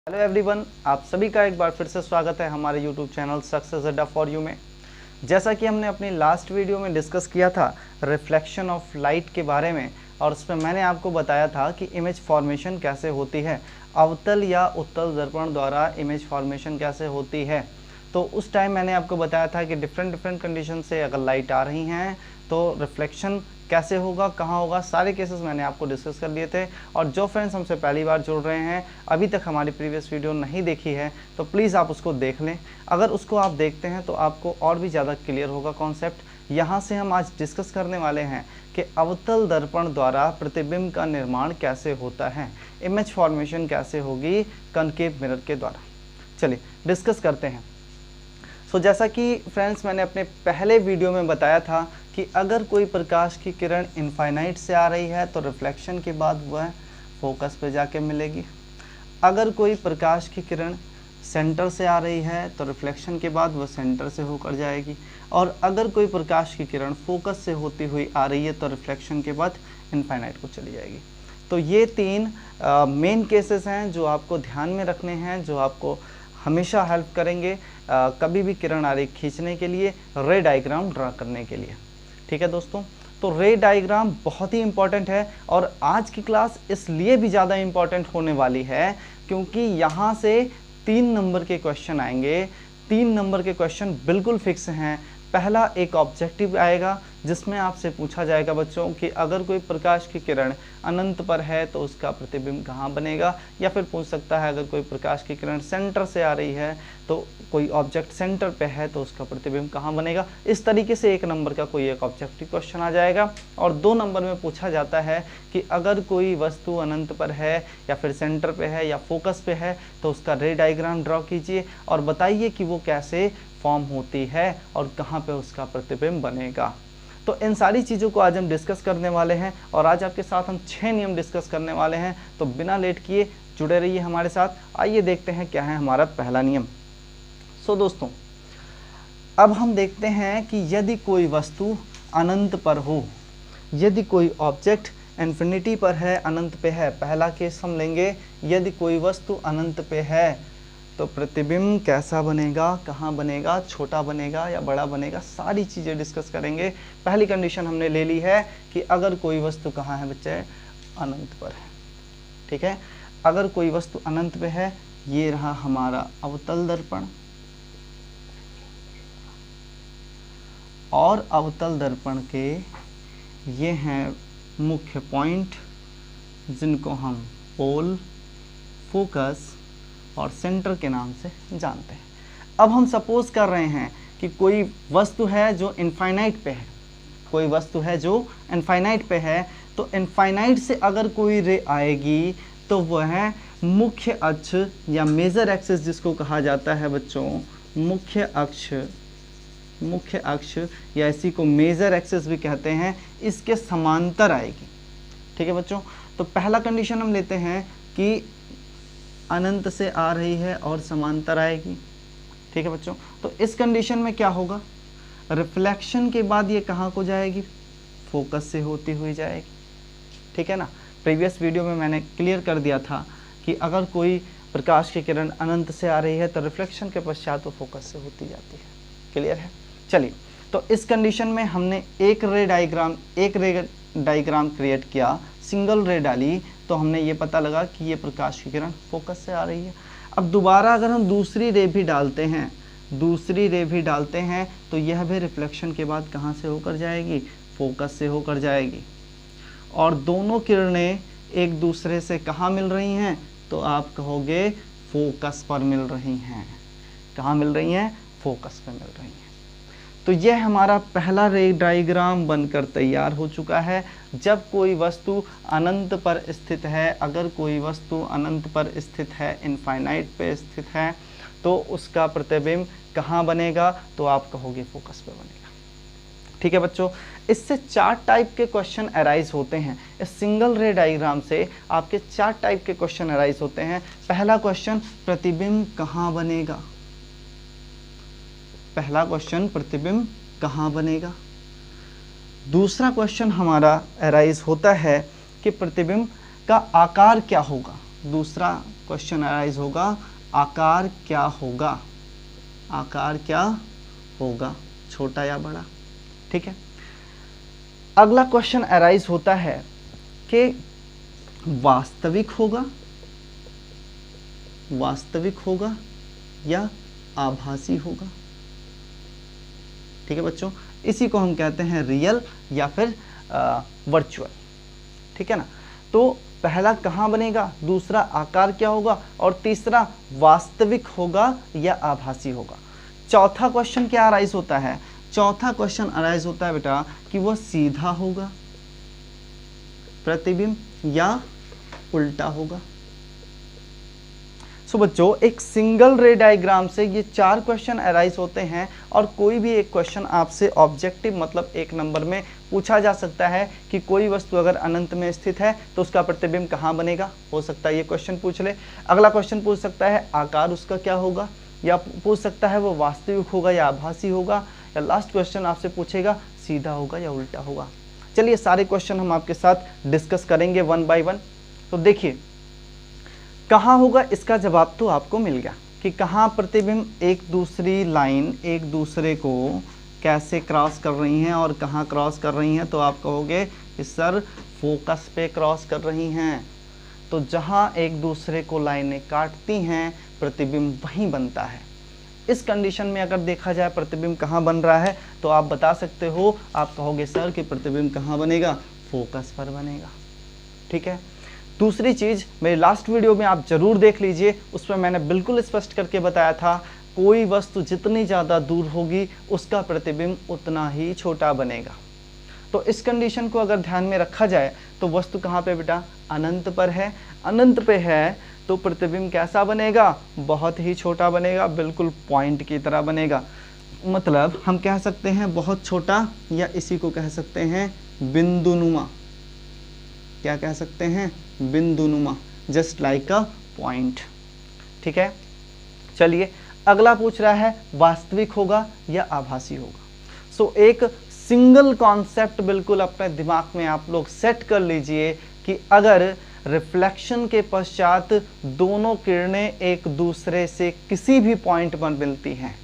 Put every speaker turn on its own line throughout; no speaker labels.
Hello everyone, आप सभी का एक बार फिर से स्वागत है हमारे यूट्यूब चैनल सक्सेस अड्डा फॉर यू में। जैसा कि हमने अपनी लास्ट वीडियो में डिस्कस किया था रिफ्लेक्शन ऑफ लाइट के बारे में, और उसमें मैंने आपको बताया था कि इमेज फॉर्मेशन कैसे होती है, अवतल या उत्तल दर्पण द्वारा इमेज फॉर्मेशन कैसे होती है। तो उस टाइम मैंने आपको बताया था कि डिफरेंट कंडीशन से अगर लाइट आ रही हैं तो रिफ्लेक्शन कैसे होगा, कहाँ होगा, सारे केसेस मैंने आपको डिस्कस कर लिए थे। और जो फ्रेंड्स हमसे पहली बार जुड़ रहे हैं, अभी तक हमारी प्रीवियस वीडियो नहीं देखी है, तो प्लीज़ आप उसको देख लें। अगर उसको आप देखते हैं तो आपको और भी ज़्यादा क्लियर होगा कॉन्सेप्ट। यहाँ से हम आज डिस्कस करने वाले हैं कि अवतल दर्पण द्वारा प्रतिबिंब का निर्माण कैसे होता है, इमेज फॉर्मेशन कैसे होगी कनकेव मिरर के द्वारा। चलिए डिस्कस करते हैं। जैसा कि फ्रेंड्स मैंने अपने पहले वीडियो में बताया था कि अगर कोई प्रकाश की किरण इनफाइनाइट से आ रही है तो रिफ्लेक्शन के बाद वह फोकस पे जाके मिलेगी। अगर कोई प्रकाश की किरण सेंटर से आ रही है तो रिफ्लेक्शन के बाद वह सेंटर से होकर जाएगी। और अगर कोई प्रकाश की किरण फोकस से होती हुई आ रही है तो रिफ्लेक्शन के बाद इनफाइनाइट को चली जाएगी। तो ये तीन मेन केसेस हैं जो आपको ध्यान में रखने हैं, जो आपको हमेशा हेल्प करेंगे कभी भी किरण आरेख खींचने के लिए, रे डायग्राम ड्रा करने के लिए। ठीक है दोस्तों, तो रे डायग्राम बहुत ही इंपॉर्टेंट है और आज की क्लास इसलिए भी ज़्यादा इंपॉर्टेंट होने वाली है क्योंकि यहाँ से 3 नंबर के क्वेश्चन आएंगे। 3 नंबर के क्वेश्चन बिल्कुल फिक्स हैं। पहला एक ऑब्जेक्टिव आएगा जिसमें आपसे पूछा जाएगा बच्चों कि अगर कोई प्रकाश की किरण अनंत पर है तो उसका प्रतिबिंब कहाँ बनेगा, या फिर पूछ सकता है अगर कोई प्रकाश की किरण सेंटर से आ रही है तो कोई ऑब्जेक्ट सेंटर पे है तो उसका प्रतिबिंब कहाँ बनेगा। इस तरीके से 1 नंबर का कोई एक ऑब्जेक्टिव क्वेश्चन आ जाएगा। और 2 नंबर में पूछा जाता है कि अगर कोई वस्तु अनंत पर है या फिर सेंटर पे है या फोकस पे है तो उसका रे डायग्राम ड्रॉ कीजिए और बताइए कि वो कैसे फॉर्म होती है और कहाँ पे उसका प्रतिबिंब बनेगा। तो इन सारी चीज़ों को आज हम डिस्कस करने वाले हैं और आज आपके साथ हम 6 नियम डिस्कस करने वाले हैं। तो बिना लेट किए जुड़े रहिए हमारे साथ। आइए देखते हैं क्या है हमारा पहला नियम। दोस्तों, अब हम देखते हैं कि यदि कोई वस्तु अनंत पर हो, यदि कोई ऑब्जेक्ट इन्फिनिटी पर है, अनंत पे है। पहला केस हम लेंगे, यदि कोई वस्तु अनंत पे है तो प्रतिबिंब कैसा बनेगा, कहाँ बनेगा, छोटा बनेगा या बड़ा बनेगा, सारी चीज़ें डिस्कस करेंगे। पहली कंडीशन हमने ले ली है कि अगर कोई वस्तु कहाँ है बच्चे, अनंत पर है। ठीक है, अगर कोई वस्तु अनंत पे है, ये रहा हमारा अवतल दर्पण, और अवतल दर्पण के ये हैं मुख्य पॉइंट जिनको हम पोल, फोकस और सेंटर के नाम से जानते हैं। अब हम सपोज कर रहे हैं कि कोई वस्तु है जो इनफाइनाइट पे है, कोई वस्तु है जो इनफाइनाइट पे है, तो इनफाइनाइट से अगर कोई रे आएगी तो वह मुख्य अक्ष या मेजर एक्सिस जिसको कहा जाता है बच्चों, मुख्य अक्ष या इसी को मेजर एक्सिस भी कहते हैं, इसके समांतर आएगी। ठीक है बच्चों, तो पहला कंडीशन हम लेते हैं कि अनंत से आ रही है और समांतर आएगी। ठीक है बच्चों, तो इस कंडीशन में क्या होगा, रिफ्लेक्शन के बाद ये कहाँ को जाएगी, फोकस से होती हुई जाएगी। ठीक है ना, प्रीवियस वीडियो में मैंने क्लियर कर दिया था कि अगर कोई प्रकाश की किरण अनंत से आ रही है तो रिफ्लेक्शन के पश्चात वो फोकस से होती जाती है। क्लियर है। चलिए, तो इस कंडीशन में हमने एक रे डायग्राम क्रिएट किया, सिंगल रे डाली, तो हमने ये पता लगा कि ये प्रकाश की किरण फोकस से आ रही है। अब दोबारा अगर हम दूसरी रे भी डालते हैं तो यह भी रिफ्लेक्शन के बाद कहाँ से होकर जाएगी, फोकस से होकर जाएगी। और दोनों किरणें एक दूसरे से कहाँ मिल रही हैं, तो आप कहोगे फोकस पर मिल रही हैं। कहाँ मिल रही हैं, फोकस पर मिल रही हैं। तो यह हमारा पहला रे डायग्राम बनकर तैयार हो चुका है। जब कोई वस्तु अनंत पर स्थित है, अगर कोई वस्तु अनंत पर स्थित है, इनफाइनाइट पे स्थित है, तो उसका प्रतिबिंब कहाँ बनेगा, तो आप कहोगे फोकस पे बनेगा। ठीक है बच्चों, इससे 4 टाइप के क्वेश्चन अराइज होते हैं। इस सिंगल रे डायग्राम से आपके 4 टाइप के क्वेश्चन अराइज होते हैं। पहला क्वेश्चन, प्रतिबिंब कहाँ बनेगा। पहला क्वेश्चन, प्रतिबिंब कहाँ बनेगा। दूसरा क्वेश्चन हमारा अराइज होता है कि प्रतिबिंब का आकार क्या होगा। दूसरा क्वेश्चन अराइज होगा, आकार क्या होगा, आकार क्या होगा, छोटा या बड़ा। ठीक है, अगला क्वेश्चन अराइज होता है कि वास्तविक होगा, वास्तविक होगा या आभासी होगा। ठीक है बच्चों, इसी को हम कहते हैं रियल या फिर वर्चुअल। ठीक है ना, तो पहला कहाँ बनेगा, दूसरा आकार क्या होगा, और तीसरा वास्तविक होगा या आभासी होगा। चौथा क्वेश्चन क्या अराइज होता है, चौथा क्वेश्चन अराइज होता है बेटा कि वह सीधा होगा प्रतिबिंब या उल्टा होगा। सो बच्चों, एक सिंगल रे डायग्राम से ये 4 क्वेश्चन अराइज होते हैं और कोई भी एक क्वेश्चन आपसे ऑब्जेक्टिव मतलब 1 नंबर में पूछा जा सकता है कि कोई वस्तु अगर अनंत में स्थित है तो उसका प्रतिबिंब कहाँ बनेगा, हो सकता है ये क्वेश्चन पूछ ले। अगला क्वेश्चन पूछ सकता है आकार उसका क्या होगा, या पूछ सकता है वो वास्तविक होगा या आभासी होगा, या लास्ट क्वेश्चन आपसे पूछेगा सीधा होगा या उल्टा होगा। चलिए सारे क्वेश्चन हम आपके साथ डिस्कस करेंगे 1 बाय 1। तो देखिए कहाँ होगा, इसका जवाब तो आपको मिल गया कि कहाँ प्रतिबिंब एक दूसरी लाइन एक दूसरे को कैसे क्रॉस कर रही हैं और कहाँ क्रॉस कर रही हैं। तो आप कहोगे कि सर फोकस पे क्रॉस कर रही हैं। तो जहाँ एक दूसरे को लाइनें काटती हैं प्रतिबिंब वहीं बनता है। इस कंडीशन में अगर देखा जाए प्रतिबिंब कहाँ बन रहा है तो आप बता सकते हो, आप कहोगे सर कि प्रतिबिंब कहाँ बनेगा, फोकस पर बनेगा। ठीक है, दूसरी चीज़ मेरे लास्ट वीडियो में आप जरूर देख लीजिए, उसमें मैंने बिल्कुल स्पष्ट करके बताया था कोई वस्तु जितनी ज़्यादा दूर होगी उसका प्रतिबिंब उतना ही छोटा बनेगा। तो इस कंडीशन को अगर ध्यान में रखा जाए तो वस्तु कहाँ पे बेटा, अनंत पर है। अनंत पे है तो प्रतिबिंब कैसा बनेगा, बहुत ही छोटा बनेगा, बिल्कुल पॉइंट की तरह बनेगा। मतलब हम कह सकते हैं बहुत छोटा, या इसी को कह सकते हैं बिंदुनुमा। क्या कह सकते हैं, बिंदुनुमा, जस्ट लाइक अ पॉइंट। ठीक है, चलिए अगला पूछ रहा है वास्तविक होगा या आभासी होगा। सो एक सिंगल कॉन्सेप्ट बिल्कुल अपने दिमाग में आप लोग सेट कर लीजिए कि अगर रिफ्लेक्शन के पश्चात दोनों किरणें एक दूसरे से किसी भी पॉइंट पर मिलती हैं,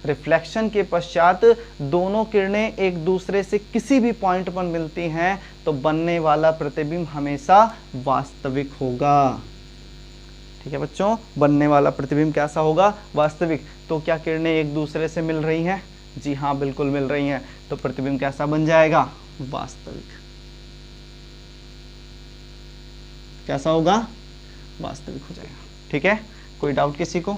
रिफ्लेक्शन के पश्चात दोनों किरणें एक दूसरे से किसी भी पॉइंट पर मिलती हैं तो बनने वाला प्रतिबिंब हमेशा वास्तविक होगा। ठीक है बच्चों, बनने वाला प्रतिबिंब कैसा होगा, वास्तविक। तो क्या किरणें एक दूसरे से मिल रही हैं, जी हाँ बिल्कुल मिल रही हैं, तो प्रतिबिंब कैसा बन जाएगा, वास्तविक। कैसा होगा, वास्तविक हो जाएगा। ठीक है, कोई डाउट किसी को?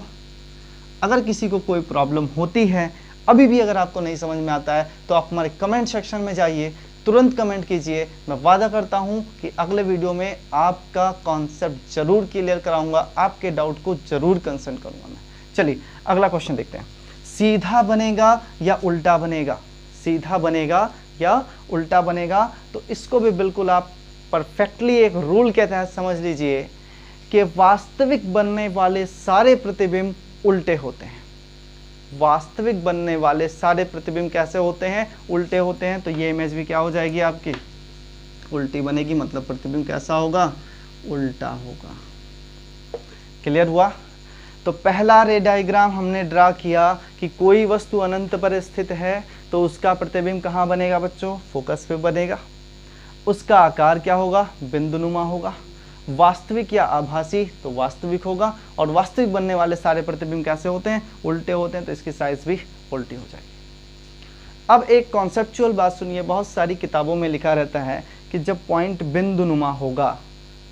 अगर किसी को कोई प्रॉब्लम होती है, अभी भी अगर आपको नहीं समझ में आता है तो आप हमारे कमेंट सेक्शन में जाइए, तुरंत कमेंट कीजिए। मैं वादा करता हूं कि अगले वीडियो में आपका कॉन्सेप्ट जरूर क्लियर कराऊंगा, आपके डाउट को जरूर कंसल्ट करूंगा मैं। चलिए अगला क्वेश्चन देखते हैं, सीधा बनेगा या उल्टा बनेगा, सीधा बनेगा या उल्टा बनेगा। तो इसको भी बिल्कुल आप परफेक्टली एक रूल के तहत समझ लीजिए कि वास्तविक बनने वाले सारे प्रतिबिंब उल्टे होते हैं। वास्तविक बनने वाले सारे प्रतिबिंब कैसे होते हैं, उल्टे होते हैं। तो ये इमेज भी क्या हो जाएगी आपकी, उल्टी बनेगी, मतलब प्रतिबिंब कैसा होगा, उल्टा होगा। क्लियर हुआ? तो पहला रे डायग्राम हमने ड्रा किया कि कोई वस्तु अनंत पर स्थित है तो उसका प्रतिबिंब कहाँ बनेगा बच्चों, फोकस पे बनेगा। उसका आकार क्या होगा, बिंदुनुमा होगा। वास्तविक या आभासी, तो वास्तविक होगा। और वास्तविक बनने वाले सारे प्रतिबिंब कैसे होते हैं, उल्टे होते हैं, तो इसकी साइज भी उल्टी हो जाएगी। अब एक कॉन्सेप्चुअल बात सुनिए, बहुत सारी किताबों में लिखा रहता है कि जब पॉइंट बिंदुनुमा होगा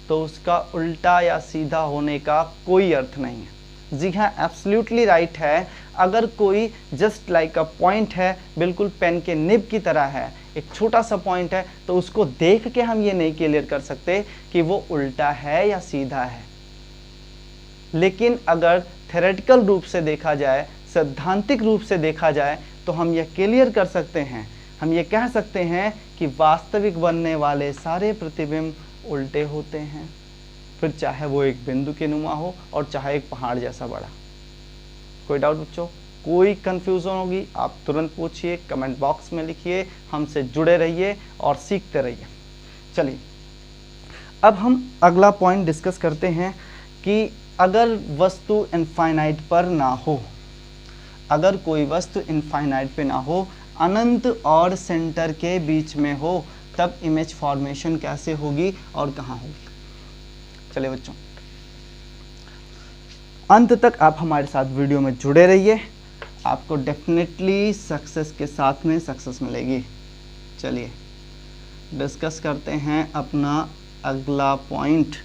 तो उसका उल्टा या सीधा होने का कोई अर्थ नहीं है। जी हाँ, एब्सोल्युटली राइट है। अगर कोई जस्ट लाइक अ पॉइंट है, बिल्कुल पेन के निब की तरह है, एक छोटा सा पॉइंट है, तो उसको देख के हम ये नहीं क्लियर कर सकते कि वो उल्टा है या सीधा है। लेकिन अगर थ्योरेटिकल रूप से देखा जाए, सैद्धांतिक रूप से देखा जाए, तो हम ये क्लियर कर सकते हैं, हम ये कह सकते हैं कि वास्तविक बनने वाले सारे प्रतिबिंब उल्टे होते हैं, फिर चाहे वो एक बिंदु के नुमा हो और चाहे एक पहाड़ जैसा बड़ा। कोई डाउट बच्चों, कोई कंफ्यूजन होगी आप तुरंत पूछिए, कमेंट बॉक्स में लिखिए, हमसे जुड़े रहिए और सीखते रहिए। चलिए अब हम अगला पॉइंट डिस्कस करते हैं कि अगर वस्तु इनफाइनाइट पर ना हो, अगर कोई वस्तु इनफाइनाइट पे ना हो, अनंत और सेंटर के बीच में हो, तब इमेज फॉर्मेशन कैसे होगी और कहाँ होगी। चलिए बच्चों, अंत तक आप हमारे साथ वीडियो में जुड़े रहिए, आपको डेफिनेटली सक्सेस के साथ में सक्सेस मिलेगी। चलिए डिस्कस करते हैं अपना अगला पॉइंट।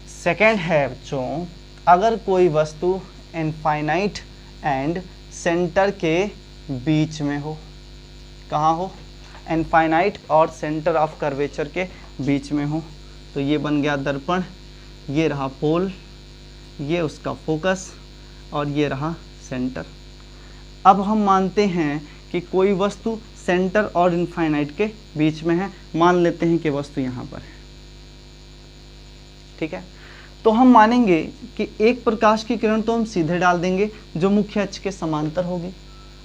सेकंड है बच्चों, अगर कोई वस्तु इनफाइनाइट एंड सेंटर के बीच में हो, कहाँ हो, इनफाइनाइट और सेंटर ऑफ कर्वेचर के बीच में हो, तो ये बन गया दर्पण, ये रहा पोल, ये उसका फोकस और ये रहा सेंटर। अब हम मानते हैं कि कोई वस्तु सेंटर और इनफाइनाइट के बीच में है, मान लेते हैं कि वस्तु यहाँ पर है, ठीक है। तो हम मानेंगे कि एक प्रकाश की किरण तो हम सीधे डाल देंगे जो मुख्य अक्ष के समांतर होगी,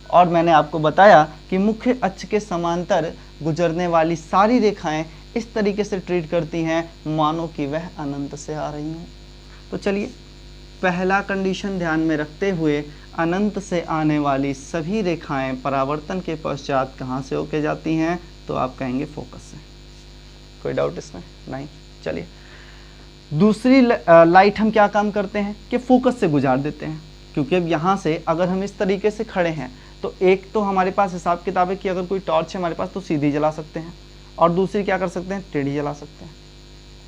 और मैंने आपको बताया कि मुख्य अक्ष के समांतर गुजरने वाली सारी रेखाएं इस तरीके से ट्रीट करती हैं मानो कि वह अनंत से आ रही हों। तो चलिए पहला कंडीशन ध्यान में रखते हुए, अनंत से आने वाली सभी रेखाएं परावर्तन के पश्चात कहाँ से होके जाती हैं, तो आप कहेंगे फोकस से। कोई डाउट इसमें? नहीं। चलिए दूसरी लाइट हम क्या काम करते हैं कि फोकस से गुजार देते हैं, क्योंकि अब यहाँ से अगर हम इस तरीके से खड़े हैं तो एक तो हमारे पास हिसाब किताब है कि अगर कोई टॉर्च है हमारे पास तो सीधी जला सकते हैं, और दूसरी क्या कर सकते हैं, टेढ़ी जला सकते हैं,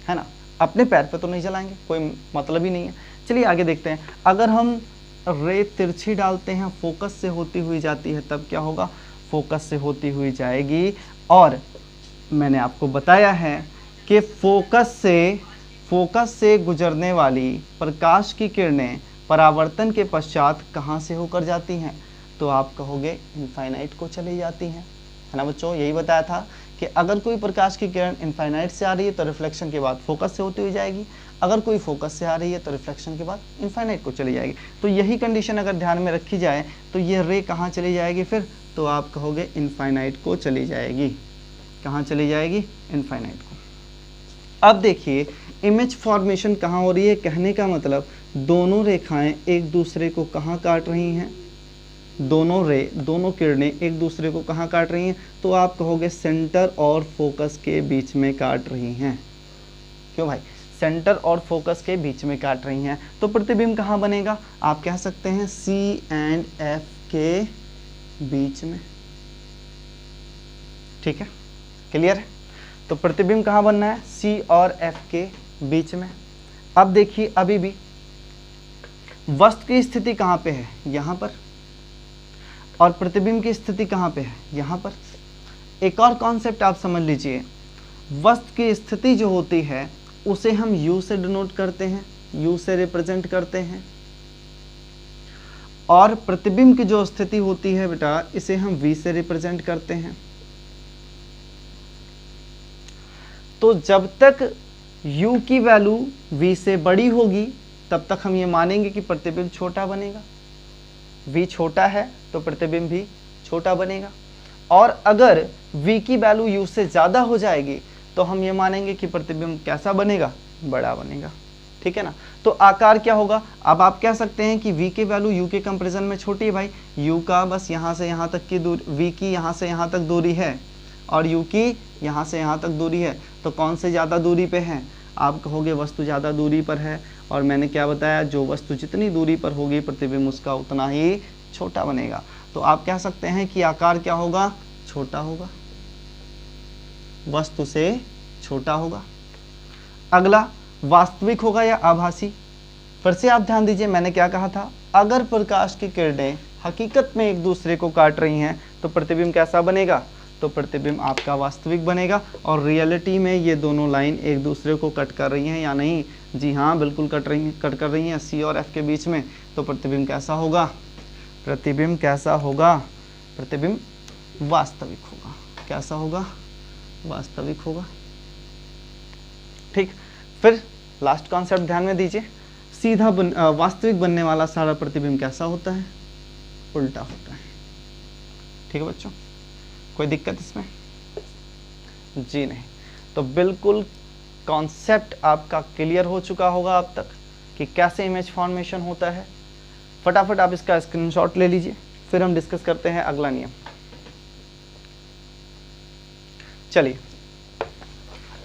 है ना। अपने पैर पे तो नहीं जलाएंगे, कोई मतलब ही नहीं है। चलिए आगे देखते हैं, अगर हम रे तिरछी डालते हैं, फोकस से होती हुई जाती है, तब क्या होगा, फोकस से होती हुई जाएगी। और मैंने आपको बताया है कि फोकस से गुजरने वाली प्रकाश की किरणें परावर्तन के पश्चात कहाँ से होकर जाती हैं, तो आप कहोगे इनफाइनाइट को चली जाती हैं, है ना बच्चों। यही बताया था कि अगर कोई प्रकाश की किरण इनफाइनाइट से आ रही है तो रिफ्लेक्शन के बाद फोकस से होती हुई जाएगी, अगर कोई फोकस से आ रही है तो रिफ्लेक्शन के बाद इनफाइनाइट को चली जाएगी। तो यही कंडीशन अगर ध्यान में रखी जाए तो ये रे कहाँ चली जाएगी फिर, तो आप कहोगे इनफाइनाइट को चली जाएगी। कहाँ चली जाएगी, इनफाइनाइट को। अब देखिए इमेज फॉर्मेशन कहाँ हो रही है, कहने का मतलब दोनों रेखाएं एक दूसरे को कहाँ काट रही हैं, दोनों किरणें एक दूसरे को कहाँ काट रही हैं, तो आप कहोगे सेंटर और फोकस के बीच में काट रही हैं। क्यों भाई, सेंटर और फोकस के बीच में काट रही हैं, तो प्रतिबिंब कहाँ बनेगा, आप कह सकते हैं C एंड F के बीच में, ठीक है, क्लियर है। तो प्रतिबिंब कहाँ बनना है, C और F के बीच में। अब देखिए अभी भी वस्तु की स्थिति कहाँ पे है, यहाँ पर, और प्रतिबिंब की स्थिति कहाँ पे है, यहाँ पर। एक और कॉन्सेप्ट आप समझ लीजिए, वस्तु की स्थिति जो होती है उसे हम U से डिनोट करते हैं, U से रिप्रेजेंट करते हैं, और प्रतिबिंब की जो स्थिति होती है बेटा इसे हम V से रिप्रेजेंट करते हैं। तो जब तक U की वैल्यू V से बड़ी होगी तब तक हम ये मानेंगे कि प्रतिबिंब छोटा बनेगा, V छोटा है तो प्रतिबिंब भी छोटा बनेगा, और अगर V की वैल्यू U से ज़्यादा हो जाएगी तो हम ये मानेंगे कि प्रतिबिंब कैसा बनेगा, बड़ा बनेगा, ठीक है ना। तो आकार क्या होगा, अब आप कह सकते हैं कि V की वैल्यू U के कंपैरिजन में छोटी है भाई, U का बस यहाँ से यहाँ तक की दूरी, V की यहाँ से यहाँ तक दूरी है और U की यहाँ से यहाँ तक दूरी है, तो कौन से ज़्यादा दूरी पे है, आप कहोगे वस्तु ज़्यादा दूरी पर है। और मैंने क्या बताया, जो वस्तु जितनी दूरी पर होगी प्रतिबिंब उसका उतना ही छोटा बनेगा। तो आप कह सकते हैं कि आकार क्या होगा, छोटा होगा, वस्तु से छोटा होगा। अगला वास्तविक होगा या आभासी। फिर से आप ध्यान दीजिए, मैंने क्या कहा था, अगर प्रकाश की किरणें हकीकत में एक दूसरे को काट रही हैं तो प्रतिबिंब कैसा बनेगा, तो प्रतिबिंब आपका वास्तविक बनेगा। और रियलिटी में ये दोनों लाइन एक दूसरे को कट कर रही हैं या नहीं, जी हाँ बिल्कुल कट कर रही हैं C और F के बीच में। तो प्रतिबिंब कैसा होगा, प्रतिबिंब कैसा होगा, प्रतिबिंब वास्तविक होगा। कैसा होगा, वास्तविक होगा, ठीक। फिर लास्ट कॉन्सेप्ट ध्यान में दीजिए, सीधा वास्तविक बनने वाला सारा प्रतिबिंब कैसा होता है, उल्टा होता है, ठीक है बच्चों। कोई दिक्कत इसमें, जी नहीं। तो बिल्कुल कॉन्सेप्ट आपका क्लियर हो चुका होगा अब तक। कि कैसे इमेज फॉर्मेशन होता है। फटाफट आप इसका स्क्रीनशॉट ले लीजिए, फिर हम डिस्कस करते हैं अगला नियम। चलिए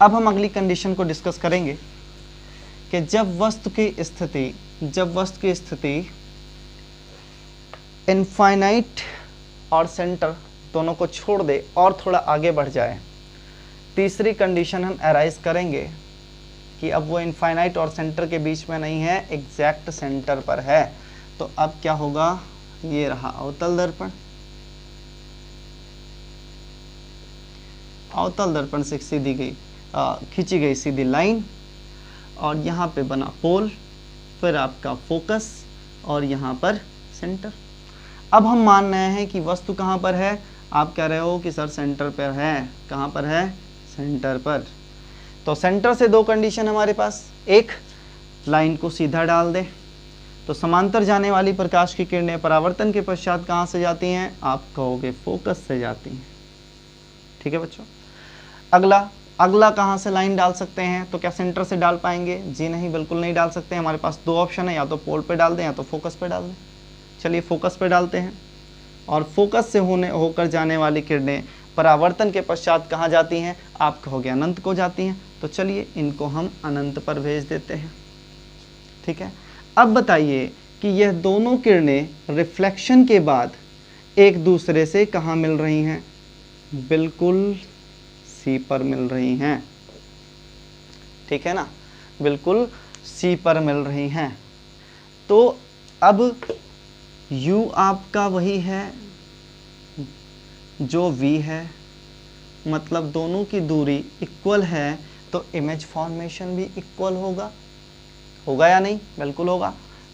अब हम अगली कंडीशन को डिस्कस करेंगे कि जब वस्तु की स्थिति इनफाइनाइट और सेंटर दोनों को छोड़ दे और थोड़ा आगे बढ़ जाए, तीसरी कंडीशन हम अराइज करेंगे कि अब वो इनफाइनाइट और सेंटर के बीच में नहीं है, एग्जैक्ट सेंटर पर है। तो अब क्या होगा, ये रहा अवतल दर्पण, अवतल दर्पण से खींची गई सीधी लाइन, और यहाँ पे बना पोल, फिर आपका फोकस, और यहाँ पर सेंटर। अब हम मान रहे हैं कि वस्तु कहाँ पर है, आप कह रहे हो कि सर सेंटर पर है। कहाँ पर है, सेंटर पर। तो सेंटर से दो कंडीशन हमारे पास, एक लाइन को सीधा डाल दे तो समांतर जाने वाली प्रकाश की किरणें परावर्तन के पश्चात कहाँ से जाती हैं, आप कहोगे फोकस से जाती हैं। ठीक है बच्चों। अगला कहाँ से लाइन डाल सकते हैं, तो क्या सेंटर से डाल पाएंगे, जी नहीं, बिल्कुल नहीं डाल सकते। हमारे पास दो ऑप्शन है, या तो पोल पे डाल दें या तो फोकस पे डाल दें। चलिए फोकस पे डालते हैं, और फोकस से होकर जाने वाली किरणें परावर्तन के पश्चात कहाँ जाती हैं, आप कहोगे अनंत को जाती हैं। तो चलिए इनको हम अनंत पर भेज देते हैं। ठीक है। अब बताइए कि यह दोनों किरणें रिफ्लेक्शन के बाद एक दूसरे से कहाँ मिल रही हैं, बिल्कुल सी पर मिल रही हैं। ठीक है ना, बिल्कुल सी पर मिल रही हैं। तो अब U आपका वही है जो V है, मतलब दोनों की दूरी इक्वल है, तो इमेज फॉर्मेशन भी इक्वल होगा या नहीं, बिल्कुल होगा।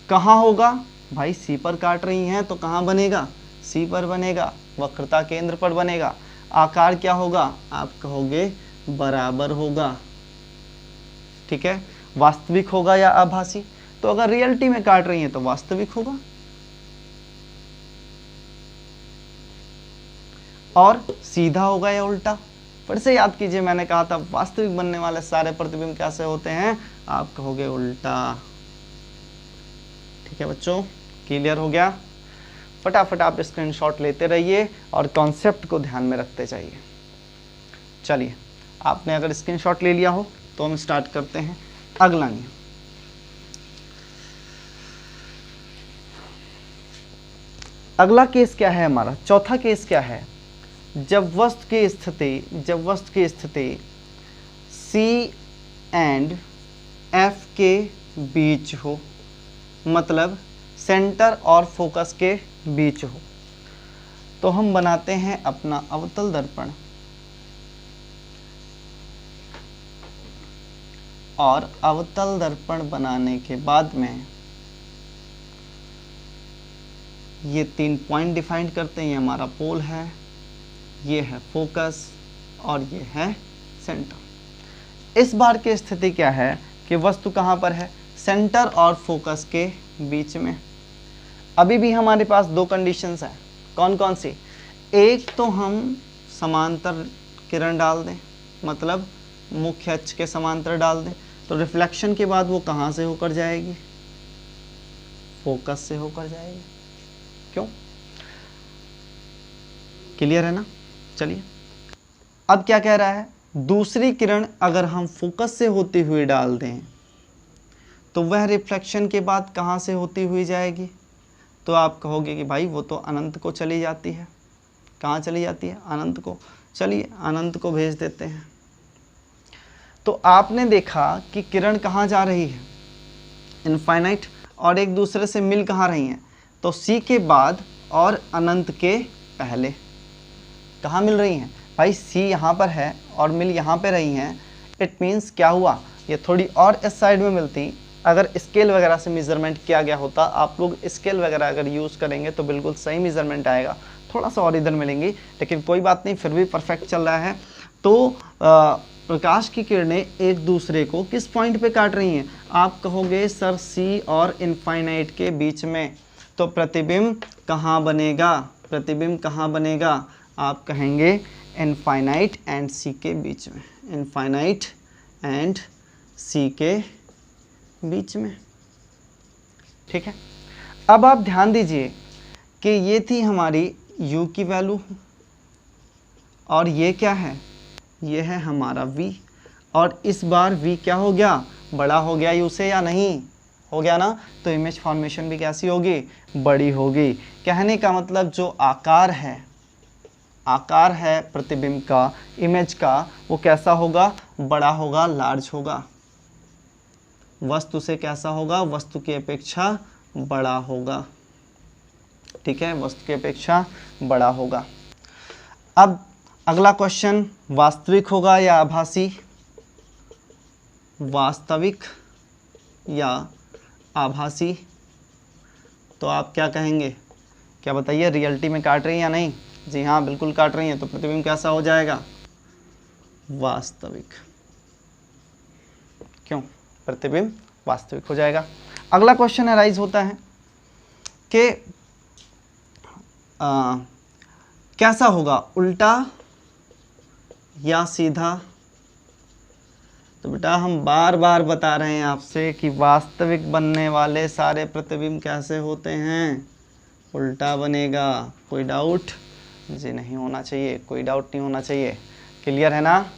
कहाँ होगा भाई, सी पर काट रही हैं तो कहाँ बनेगा, सी पर बनेगा, वक्रता केंद्र पर बनेगा। आकार क्या होगा, आप कहोगे बराबर होगा। ठीक है, वास्तविक होगा या आभासी, तो अगर रियलिटी में काट रही हैं तो वास्तविक होगा, और सीधा होगा या उल्टा। फिर से याद कीजिए, मैंने कहा था वास्तविक बनने वाले सारे प्रतिबिंब कैसे होते हैं, आप कहोगे उल्टा। ठीक है बच्चों, क्लियर हो गया। फटाफट आप स्क्रीनशॉट लेते रहिए और कॉन्सेप्ट को ध्यान में रखते जाइए। चलिए, आपने अगर स्क्रीनशॉट ले लिया हो तो हम स्टार्ट करते हैं अगला नियम। अगला केस क्या है हमारा, चौथा केस क्या है, जब वस्तु की स्थिति C एंड F के बीच हो, मतलब सेंटर और फोकस के बीच हो, तो हम बनाते हैं अपना अवतल दर्पण, और अवतल दर्पण बनाने के बाद में ये 3 पॉइंट डिफाइन करते हैं। ये हमारा पोल है, ये है फोकस, और ये है सेंटर। इस बार की स्थिति क्या है कि वस्तु कहाँ पर है, सेंटर और फोकस के बीच में। अभी भी हमारे पास दो कंडीशंस हैं, कौन कौन सी, एक तो हम समांतर किरण डाल दें, मतलब मुख्य अक्ष के समांतर डाल दें, तो रिफ्लेक्शन के बाद वो कहाँ से होकर जाएगी, फोकस से होकर जाएगी। क्यों, क्लियर है ना। चलिए, अब क्या कह रहा है, दूसरी किरण अगर हम फोकस से होती हुई डाल दें तो वह रिफ्लेक्शन के बाद कहाँ से होती हुई जाएगी, तो आप कहोगे कि भाई वो तो अनंत को चली जाती है। कहाँ चली जाती है, अनंत को। चलिए अनंत को भेज देते हैं। तो आपने देखा कि किरण कहाँ जा रही है, इनफाइनाइट, और एक दूसरे से मिल कहाँ रही हैं, तो सी के बाद और अनंत के पहले। कहाँ मिल रही हैं भाई, सी यहाँ पर है और मिल यहाँ पे रही हैं। इट मीन्स क्या हुआ, ये थोड़ी और इस साइड में मिलती, अगर स्केल वगैरह से मेजरमेंट किया गया होता, आप लोग स्केल वगैरह अगर यूज़ करेंगे तो बिल्कुल सही मेजरमेंट आएगा, थोड़ा सा और इधर मिलेंगी, लेकिन कोई बात नहीं, फिर भी परफेक्ट चल रहा है। तो प्रकाश की किरणें एक दूसरे को किस पॉइंट पे काट रही हैं, आप कहोगे सर सी और इनफाइनाइट के बीच में। तो प्रतिबिंब कहाँ बनेगा, प्रतिबिंब कहाँ बनेगा, आप कहेंगे इनफाइनाइट एंड सी के बीच में, इनफाइनाइट एंड सी के बीच में। ठीक है। अब आप ध्यान दीजिए कि ये थी हमारी u की वैल्यू और ये क्या है, ये है हमारा v, और इस बार v क्या हो गया, बड़ा हो गया u से या नहीं, हो गया ना। तो इमेज फॉर्मेशन भी कैसी होगी, बड़ी होगी। कहने का मतलब जो आकार है प्रतिबिंब का, इमेज का, वो कैसा होगा, बड़ा होगा, लार्ज होगा। वस्तु से कैसा होगा, वस्तु की अपेक्षा बड़ा होगा। ठीक है, वस्तु की अपेक्षा बड़ा होगा। अब अगला क्वेश्चन, वास्तविक होगा या आभासी, वास्तविक या आभासी। तो आप क्या कहेंगे, क्या बताइए, रियलिटी में काट रही है या नहीं। जी हाँ, बिल्कुल काट रही है, तो प्रतिबिंब कैसा हो जाएगा, वास्तविक। क्यों, प्रतिबिंब वास्तविक हो जाएगा। अगला क्वेश्चन अराइज होता है कि कैसा होगा, उल्टा या सीधा। तो बेटा हम बार बार बता रहे हैं आपसे कि वास्तविक बनने वाले सारे प्रतिबिंब कैसे होते हैं, उल्टा बनेगा। कोई डाउट जी नहीं होना चाहिए, कोई डाउट नहीं होना चाहिए। क्लियर है ना,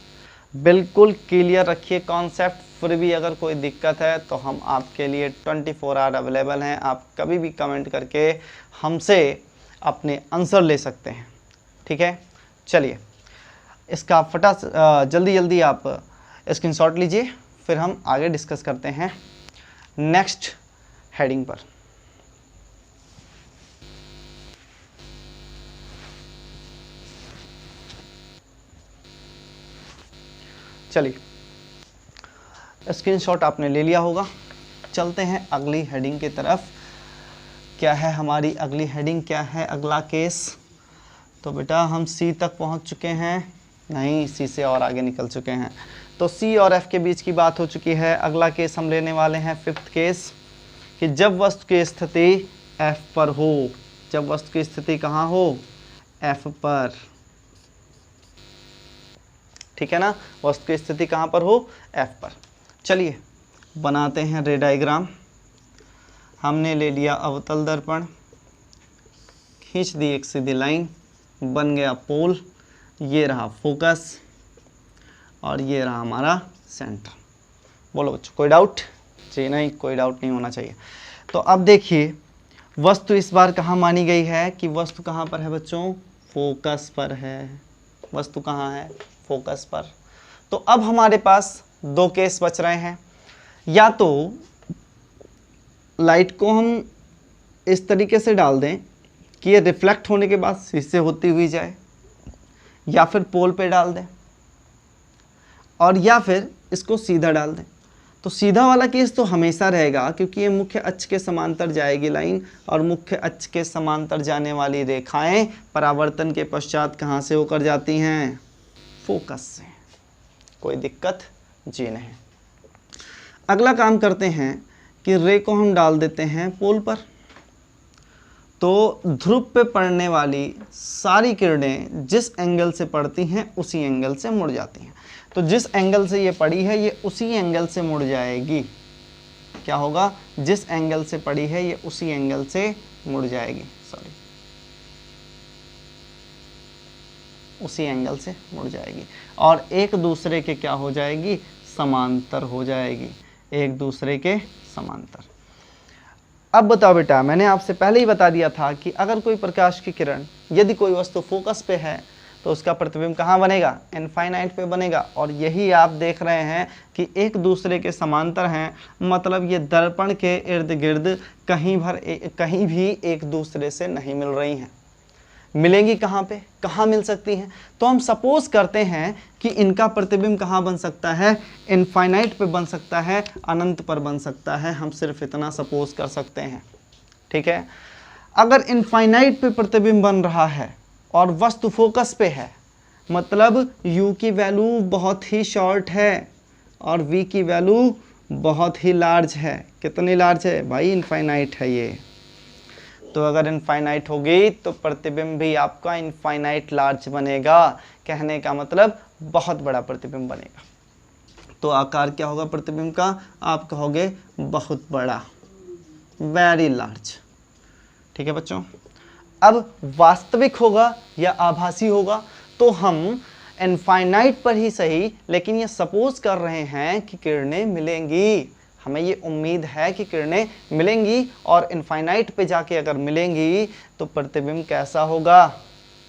बिल्कुल क्लियर रखिए कॉन्सेप्ट। फिर भी अगर कोई दिक्कत है तो हम आपके लिए 24 आवर अवेलेबल हैं। आप कभी भी कमेंट करके हमसे अपने आंसर ले सकते हैं। ठीक है, चलिए इसका जल्दी जल्दी आप स्क्रीनशॉट लीजिए, फिर हम आगे डिस्कस करते हैं नेक्स्ट हेडिंग पर। चलिए, स्क्रीनशॉट आपने ले लिया होगा। चलते हैं अगली हेडिंग की तरफ। क्या है हमारी अगली हेडिंग, क्या है अगला केस। तो बेटा हम सी तक पहुंच चुके हैं, नहीं सी से और आगे निकल चुके हैं। तो सी और एफ के बीच की बात हो चुकी है। अगला केस हम लेने वाले हैं 5th केस, कि जब वस्तु की स्थिति एफ पर हो। जब वस्तु की स्थिति कहाँ हो, एफ पर। ठीक है ना, वस्तु की स्थिति कहाँ पर हो, एफ पर। चलिए बनाते हैं रे डायग्राम। हमने ले लिया अवतल दर्पण, खींच दी एक सीधी लाइन, बन गया पोल, ये रहा फोकस और ये रहा हमारा सेंटर। बोलो बच्चों, कोई डाउट? जी नहीं, कोई डाउट नहीं होना चाहिए। तो अब देखिए वस्तु इस बार कहाँ मानी गई है, कि वस्तु कहाँ पर है बच्चों, फोकस पर है। वस्तु कहाँ है, फोकस पर। तो अब हमारे पास दो केस बच रहे हैं। या तो लाइट को हम इस तरीके से डाल दें कि ये रिफ्लेक्ट होने के बाद शीशे होती हुई जाए, या फिर पोल पे डाल दें, और या फिर इसको सीधा डाल दें। तो सीधा वाला केस तो हमेशा रहेगा, क्योंकि ये मुख्य अक्ष के समांतर जाएगी लाइन, और मुख्य अक्ष के समांतर जाने वाली रेखाएं परावर्तन के पश्चात कहाँ से होकर जाती हैं, फोकस से। कोई दिक्कत जी नहीं। अगला काम करते हैं कि रे को हम डाल देते हैं पोल पर। तो ध्रुव पे पड़ने वाली सारी किरणें जिस एंगल से पड़ती हैं उसी एंगल से मुड़ जाती हैं। तो जिस एंगल से ये पड़ी है ये उसी एंगल से मुड़ जाएगी। क्या होगा, जिस एंगल से पड़ी है ये उसी एंगल से मुड़ जाएगी, सॉरी, उसी एंगल से मुड़ जाएगी, और एक दूसरे के क्या हो जाएगी, समांतर हो जाएगी, एक दूसरे के समांतर। अब बताओ बेटा, मैंने आपसे पहले ही बता दिया था कि अगर कोई प्रकाश की किरण, यदि कोई वस्तु फोकस पे है तो उसका प्रतिबिंब कहाँ बनेगा, इनफाइनाइट पे बनेगा। और यही आप देख रहे हैं कि एक दूसरे के समांतर हैं, मतलब ये दर्पण के इर्द गिर्द कहीं भी एक दूसरे से नहीं मिल रही हैं। मिलेंगी कहाँ पे, कहाँ मिल सकती हैं? तो हम सपोज करते हैं कि इनका प्रतिबिंब कहाँ बन सकता है, इनफाइनाइट पे बन सकता है, अनंत पर बन सकता है। हम सिर्फ इतना सपोज कर सकते हैं, ठीक है। अगर इनफाइनाइट पे प्रतिबिंब बन रहा है और वस्तु फोकस पे है, मतलब u की वैल्यू बहुत ही शॉर्ट है और v की वैल्यू बहुत ही लार्ज है। कितनी लार्ज है भाई, इनफाइनाइट है ये। तो अगर इनफाइनाइट होगी तो प्रतिबिंब भी आपका इनफाइनाइट लार्ज बनेगा। कहने का मतलब बहुत बड़ा प्रतिबिंब बनेगा। तो आकार क्या होगा प्रतिबिंब का, आप कहोगे बहुत बड़ा। Very large. ठीक है बच्चों। अब वास्तविक होगा या आभासी होगा, तो हम इनफाइनाइट पर ही सही, लेकिन ये सपोज कर रहे हैं कि किरणें मिलेंगी, हमें ये उम्मीद है कि किरणें मिलेंगी, और इनफाइनाइट पे जाके अगर मिलेंगी तो प्रतिबिंब कैसा होगा,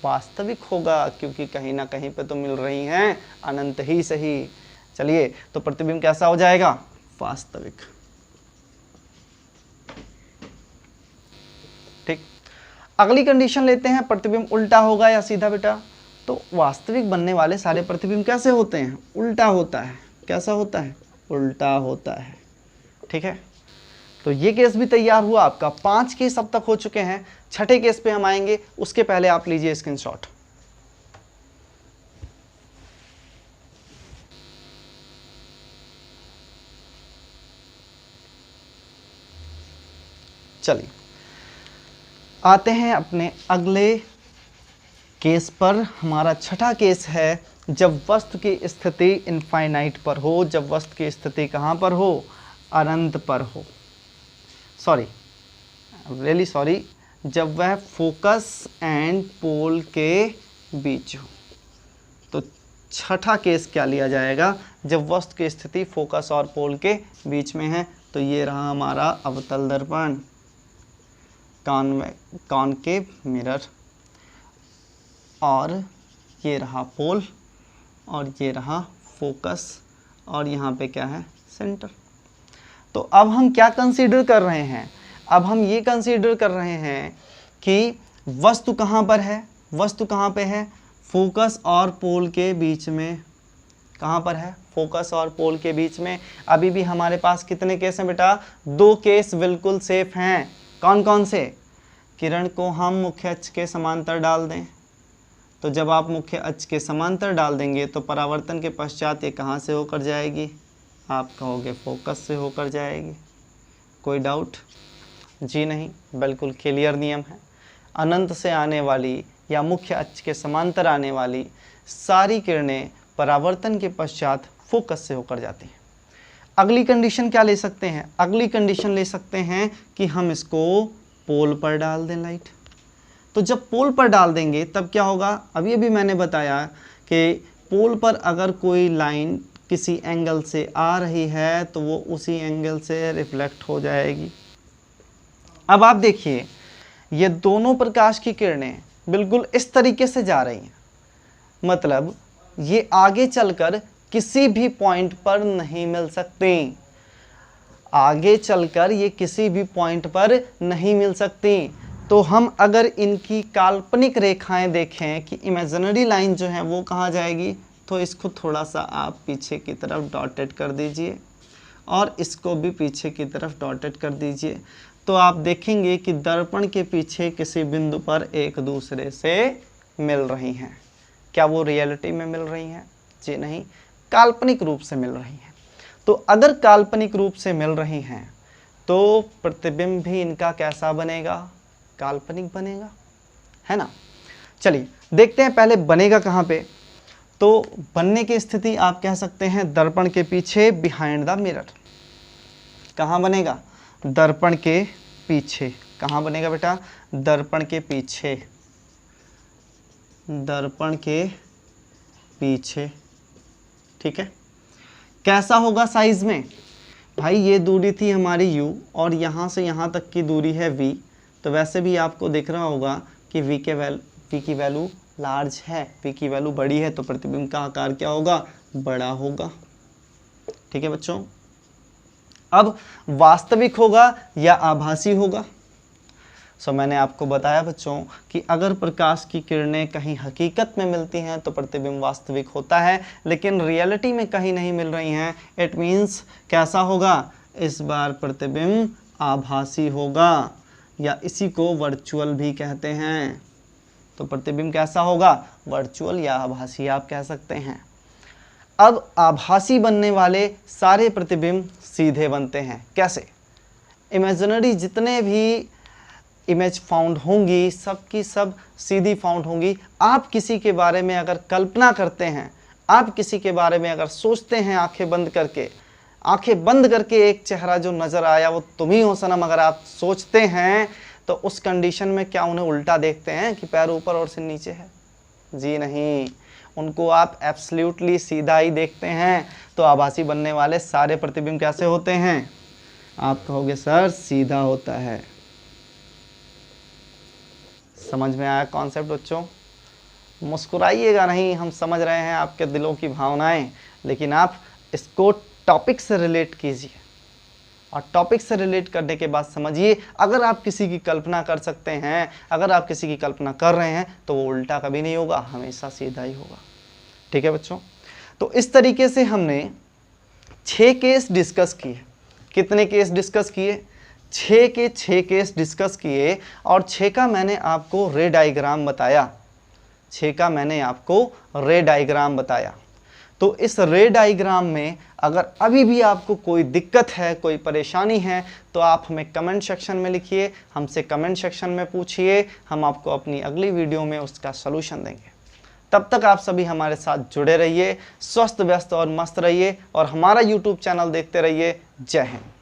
वास्तविक होगा, क्योंकि कहीं ना कहीं पे तो मिल रही हैं, अनंत ही सही। चलिए, तो प्रतिबिंब कैसा हो जाएगा, वास्तविक। ठीक, अगली कंडीशन लेते हैं, प्रतिबिंब उल्टा होगा या सीधा बेटा। तो वास्तविक बनने वाले सारे प्रतिबिंब कैसे होते हैं, उल्टा होता है। कैसा होता है, उल्टा होता है। ठीक है, तो ये केस भी तैयार हुआ आपका। 5 केस अब तक हो चुके हैं, 6ठे केस पे हम आएंगे, उसके पहले आप लीजिए स्क्रीनशॉट। चलिए आते हैं अपने अगले केस पर। हमारा 6ठा केस है, जब वस्तु की स्थिति इनफाइनाइट पर हो। जब वस्तु की स्थिति कहाँ पर हो, अनंत पर हो। सॉरी, रियली सॉरी, जब वह फोकस एंड पोल के बीच हो। तो 6ठा केस क्या लिया जाएगा, जब वस्तु की स्थिति फोकस और पोल के बीच में है। तो ये रहा हमारा अवतल दर्पण, कॉनकेव मिरर, और ये रहा पोल, और ये रहा फोकस, और यहाँ पे क्या है, सेंटर। तो अब हम क्या कंसीडर कर रहे हैं, अब हम ये कंसीडर कर रहे हैं कि वस्तु कहाँ पर है, वस्तु कहाँ पे है, फोकस और पोल के बीच में। कहाँ पर है, फोकस और पोल के बीच में। अभी भी हमारे पास कितने केस हैं बेटा, 2 केस बिल्कुल सेफ हैं। कौन कौन से, किरण को हम मुख्य अक्ष के समांतर डाल दें, तो जब आप मुख्य अक्ष के समांतर डाल देंगे तो परावर्तन के पश्चात ये कहाँ से होकर जाएगी, आप कहोगे फोकस से होकर जाएगी। कोई डाउट, जी नहीं, बिल्कुल क्लियर नियम है। अनंत से आने वाली या मुख्य अक्ष के समांतर आने वाली सारी किरणें परावर्तन के पश्चात फोकस से होकर जाती हैं। अगली कंडीशन क्या ले सकते हैं, अगली कंडीशन ले सकते हैं कि हम इसको पोल पर डाल दें लाइट। तो जब पोल पर डाल देंगे तब क्या होगा, अभी अभी मैंने बताया कि पोल पर अगर कोई लाइन किसी एंगल से आ रही है तो वो उसी एंगल से रिफ्लेक्ट हो जाएगी। अब आप देखिए, ये दोनों प्रकाश की किरणें बिल्कुल इस तरीके से जा रही हैं, मतलब ये आगे चलकर किसी भी पॉइंट पर नहीं मिल सकती, आगे चलकर ये किसी भी पॉइंट पर नहीं मिल सकती। तो हम अगर इनकी काल्पनिक रेखाएं देखें कि इमेजिनरी लाइन जो है वो कहाँ जाएगी, तो इसको थोड़ा सा आप पीछे की तरफ डॉटेड कर दीजिए, और इसको भी पीछे की तरफ डॉटेड कर दीजिए। तो आप देखेंगे कि दर्पण के पीछे किसी बिंदु पर एक दूसरे से मिल रही हैं। क्या वो रियलिटी में मिल रही हैं, जी नहीं, काल्पनिक रूप से मिल रही हैं। तो अगर काल्पनिक रूप से मिल रही हैं तो प्रतिबिंब भी इनका कैसा बनेगा, काल्पनिक बनेगा, है ना। चलिए देखते हैं पहले बनेगा कहाँ पे। तो बनने की स्थिति आप कह सकते हैं दर्पण के पीछे, बिहाइंड द मिरर। कहाँ बनेगा, दर्पण के पीछे। कहाँ बनेगा बेटा, दर्पण के पीछे, दर्पण के पीछे। ठीक है, कैसा होगा साइज में, भाई ये दूरी थी हमारी u और यहाँ से यहाँ तक की दूरी है v। तो वैसे भी आपको दिख रहा होगा कि v की वैल्यू लार्ज है, v की वैल्यू बड़ी है, तो प्रतिबिंब का आकार क्या होगा, बड़ा होगा। ठीक है बच्चों, अब वास्तविक होगा या आभासी होगा। मैंने आपको बताया बच्चों कि अगर प्रकाश की किरणें कहीं हकीकत में मिलती हैं तो प्रतिबिंब वास्तविक होता है, लेकिन रियलिटी में कहीं नहीं मिल रही हैं, इट मीन्स कैसा होगा, इस बार प्रतिबिंब आभासी होगा, या इसी को वर्चुअल भी कहते हैं। तो प्रतिबिंब कैसा होगा, वर्चुअल या आभासी आप कह सकते हैं। अब आभासी बनने वाले सारे प्रतिबिंब सीधे बनते हैं। कैसे, इमेजिनरी जितने भी इमेज फाउंड होंगी सब की सब सीधी फाउंड होंगी। आप किसी के बारे में अगर कल्पना करते हैं, आप किसी के बारे में अगर सोचते हैं आंखें बंद करके, आंखें बंद करके एक चेहरा जो नज़र आया वो तुम ही हो सनम अगर आप सोचते हैं तो उस कंडीशन में क्या उन्हें उल्टा देखते हैं कि पैर ऊपर और सिर नीचे है? जी नहीं, उनको आप एब्सोल्युटली सीधा ही देखते हैं। तो आभासी बनने वाले सारे प्रतिबिंब कैसे होते हैं? आप कहोगे सर सीधा होता है। समझ में आया कॉन्सेप्ट बच्चों? मुस्कुराइएगा नहीं, हम समझ रहे हैं आपके दिलों की भावनाएं, लेकिन आप इसको टॉपिक से रिलेट कीजिए और टॉपिक से रिलेट करने के बाद समझिए, अगर आप किसी की कल्पना कर सकते हैं, अगर आप किसी की कल्पना कर रहे हैं तो वो उल्टा कभी नहीं होगा, हमेशा सीधा ही होगा। ठीक है बच्चों? तो इस तरीके से हमने 6 केस डिस्कस किए। कितने केस डिस्कस किए? 6 के 6 केस डिस्कस किए और 6 का मैंने आपको रे डायग्राम बताया। 6 का मैंने आपको रे डायग्राम बताया। तो इस रे डायग्राम में अगर अभी भी आपको कोई दिक्कत है, कोई परेशानी है, तो आप हमें कमेंट सेक्शन में लिखिए, हमसे कमेंट सेक्शन में पूछिए, हम आपको अपनी अगली वीडियो में उसका सलूशन देंगे। तब तक आप सभी हमारे साथ जुड़े रहिए, स्वस्थ व्यस्त और मस्त रहिए और हमारा यूट्यूब चैनल देखते रहिए। जय हिंद।